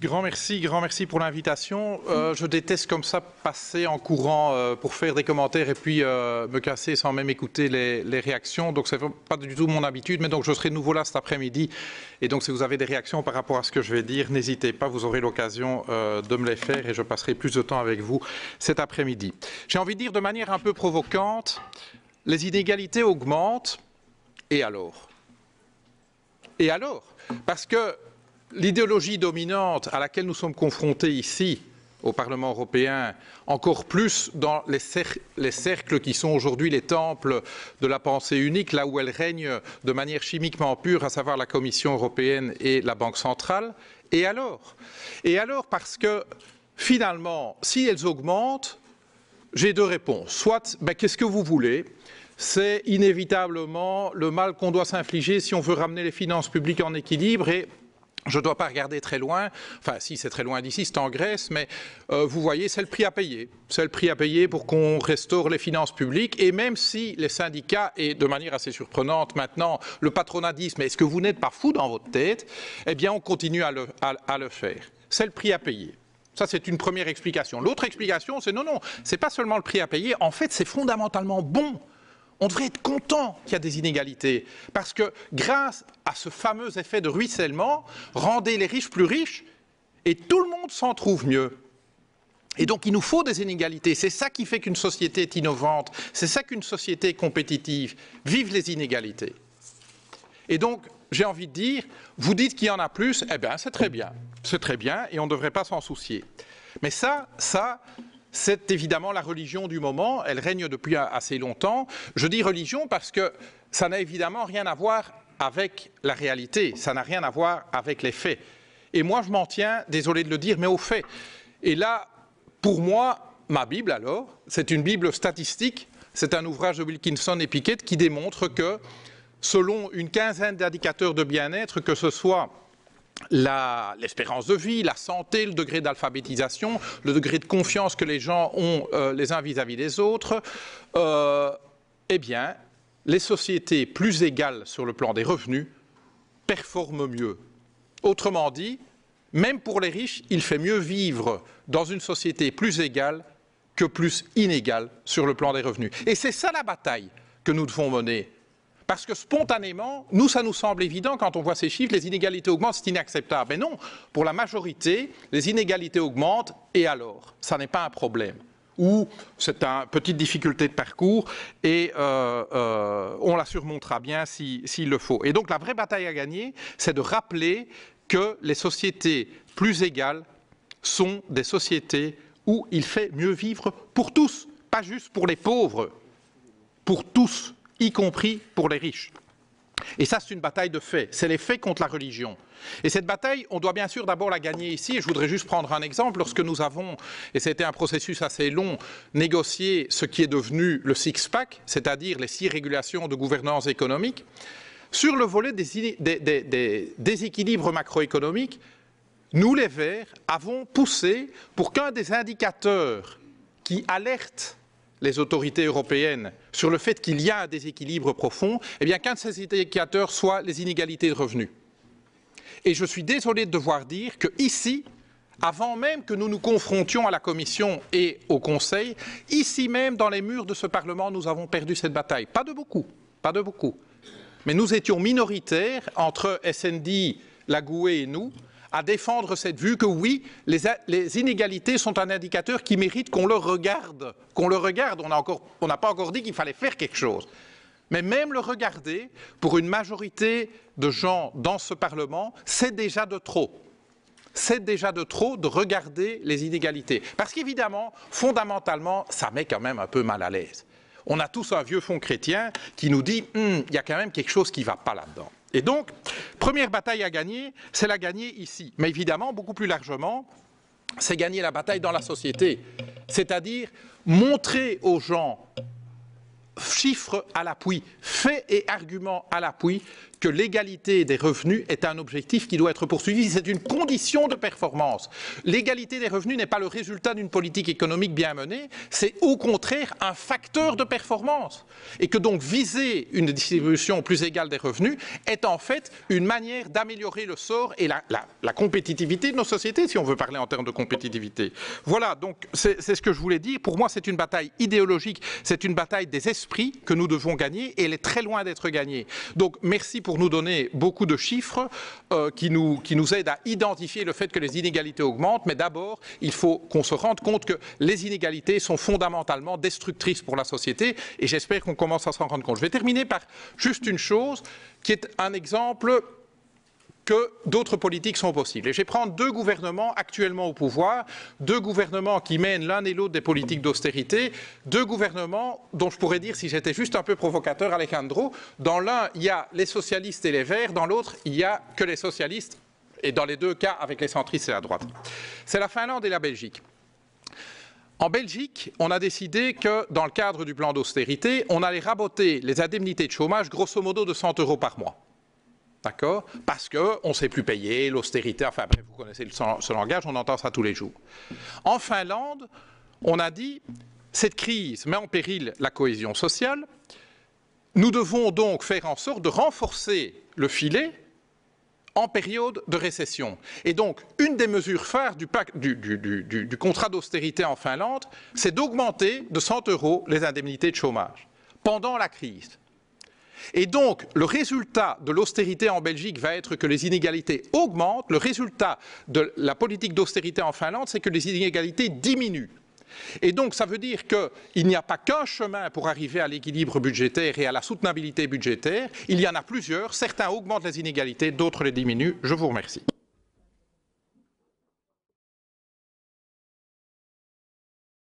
Grand merci pour l'invitation. Je déteste comme ça passer en courant pour faire des commentaires et puis me casser sans même écouter les réactions. Donc c'est pas du tout mon habitude, mais donc je serai de nouveau là cet après-midi. Et donc si vous avez des réactions par rapport à ce que je vais dire, n'hésitez pas, vous aurez l'occasion de me les faire et je passerai plus de temps avec vous cet après-midi. J'ai envie de dire de manière un peu provocante, les inégalités augmentent, et alors? Et alors? Parce que l'idéologie dominante à laquelle nous sommes confrontés ici, au Parlement européen, encore plus dans les cercles qui sont aujourd'hui les temples de la pensée unique, là où elle règne de manière chimiquement pure, à savoir la Commission européenne et la Banque centrale. Et alors? Et alors parce que, finalement, si elles augmentent, j'ai deux réponses. Soit, qu'est-ce que vous voulez? C'est inévitablement le mal qu'on doit s'infliger si on veut ramener les finances publiques en équilibre et je ne dois pas regarder très loin, enfin si c'est très loin d'ici, c'est en Grèce, mais vous voyez, c'est le prix à payer. C'est le prix à payer pour qu'on restaure les finances publiques et même si les syndicats, et de manière assez surprenante maintenant, le patronat disent, mais est-ce que vous n'êtes pas fou dans votre tête? Eh bien on continue à le faire. C'est le prix à payer. Ça, c'est une première explication. L'autre explication, c'est non, c'est pas seulement le prix à payer, en fait, c'est fondamentalement bon. On devrait être content qu'il y a des inégalités, parce que grâce à ce fameux effet de ruissellement, rendez les riches plus riches et tout le monde s'en trouve mieux. Et donc il nous faut des inégalités, c'est ça qui fait qu'une société est innovante, c'est ça qu'une société est compétitive. Vive les inégalités. Et donc, j'ai envie de dire, vous dites qu'il y en a plus, eh bien c'est très bien et on ne devrait pas s'en soucier. Mais ça, c'est évidemment la religion du moment, elle règne depuis assez longtemps. Je dis religion parce que ça n'a évidemment rien à voir avec la réalité, ça n'a rien à voir avec les faits. Et moi je m'en tiens, désolé de le dire, mais aux faits. Et là, pour moi, ma Bible alors, c'est une Bible statistique, c'est un ouvrage de Wilkinson et Pickett qui démontre que selon une quinzaine d'indicateurs de bien-être, que ce soit l'espérance de vie, la santé, le degré d'alphabétisation, le degré de confiance que les gens ont les uns vis-à-vis des autres, eh bien, les sociétés plus égales sur le plan des revenus performent mieux. Autrement dit, même pour les riches, il fait mieux vivre dans une société plus égale que plus inégale sur le plan des revenus. Et c'est ça la bataille que nous devons mener. Parce que spontanément, ça nous semble évident quand on voit ces chiffres, les inégalités augmentent, c'est inacceptable. Mais non, pour la majorité, les inégalités augmentent et alors? Ça n'est pas un problème. Ou c'est une petite difficulté de parcours et on la surmontera bien s'il le faut. Et donc la vraie bataille à gagner, c'est de rappeler que les sociétés plus égales sont des sociétés où il fait mieux vivre pour tous, pas juste pour les pauvres, pour tous, y compris pour les riches. Et ça, c'est une bataille de faits. C'est les faits contre la religion. Et cette bataille, on doit bien sûr d'abord la gagner ici. Et je voudrais juste prendre un exemple. Lorsque nous avons, et c'était un processus assez long, négocié ce qui est devenu le six-pack, c'est-à-dire les 6 régulations de gouvernance économique, sur le volet des déséquilibres macroéconomiques, nous, les Verts, avons poussé pour qu'un des indicateurs qui alertent les autorités européennes sur le fait qu'il y a un déséquilibre profond, eh bien qu'un de ces indicateurs soit les inégalités de revenus. Et je suis désolé de devoir dire qu'ici, avant même que nous nous confrontions à la Commission et au Conseil, ici même dans les murs de ce Parlement, nous avons perdu cette bataille. Pas de beaucoup. Mais nous étions minoritaires entre SND, la GUE et nous, à défendre cette vue que oui, les inégalités sont un indicateur qui mérite qu'on le regarde. On n'a pas encore dit qu'il fallait faire quelque chose. Mais même le regarder, pour une majorité de gens dans ce Parlement, c'est déjà de trop. C'est déjà de trop de regarder les inégalités. Parce qu'évidemment, fondamentalement, ça met quand même un peu mal à l'aise. On a tous un vieux fond chrétien qui nous dit il y a quand même quelque chose qui ne va pas là-dedans. Et donc, première bataille à gagner, c'est la gagner ici. Mais évidemment, beaucoup plus largement, c'est gagner la bataille dans la société. C'est-à-dire montrer aux gens, chiffres à l'appui, faits et arguments à l'appui, que l'égalité des revenus est un objectif qui doit être poursuivi. C'est une condition de performance. L'égalité des revenus n'est pas le résultat d'une politique économique bien menée, c'est au contraire un facteur de performance. Et que donc viser une distribution plus égale des revenus est en fait une manière d'améliorer le sort et la compétitivité de nos sociétés, si on veut parler en termes de compétitivité. Voilà, donc c'est ce que je voulais dire. Pour moi, c'est une bataille idéologique, c'est une bataille des esprits que nous devons gagner et elle est très loin d'être gagnée. Donc merci pour nous donner beaucoup de chiffres qui nous aident à identifier le fait que les inégalités augmentent, mais d'abord, il faut qu'on se rende compte que les inégalités sont fondamentalement destructrices pour la société et j'espère qu'on commence à s'en rendre compte. Je vais terminer par juste une chose qui est un exemple que d'autres politiques sont possibles. Et je vais prendre deux gouvernements actuellement au pouvoir, deux gouvernements qui mènent l'un et l'autre des politiques d'austérité, deux gouvernements dont je pourrais dire, si j'étais juste un peu provocateur, Alejandro, dans l'un, il y a les socialistes et les verts, dans l'autre, il n'y a que les socialistes, et dans les deux cas, avec les centristes et la droite. C'est la Finlande et la Belgique. En Belgique, on a décidé que, dans le cadre du plan d'austérité, on allait raboter les indemnités de chômage grosso modo de 100 € par mois. D'accord? Parce qu'on ne sait plus payer, l'austérité, enfin bref, vous connaissez ce langage, on entend ça tous les jours. En Finlande, on a dit, cette crise met en péril la cohésion sociale, nous devons donc faire en sorte de renforcer le filet en période de récession. Et donc, une des mesures phares du contrat d'austérité en Finlande, c'est d'augmenter de 100 € les indemnités de chômage pendant la crise. Et donc, le résultat de l'austérité en Belgique va être que les inégalités augmentent. Le résultat de la politique d'austérité en Finlande, c'est que les inégalités diminuent. Et donc, ça veut dire qu'il n'y a pas qu'un chemin pour arriver à l'équilibre budgétaire et à la soutenabilité budgétaire. Il y en a plusieurs. Certains augmentent les inégalités, d'autres les diminuent. Je vous remercie.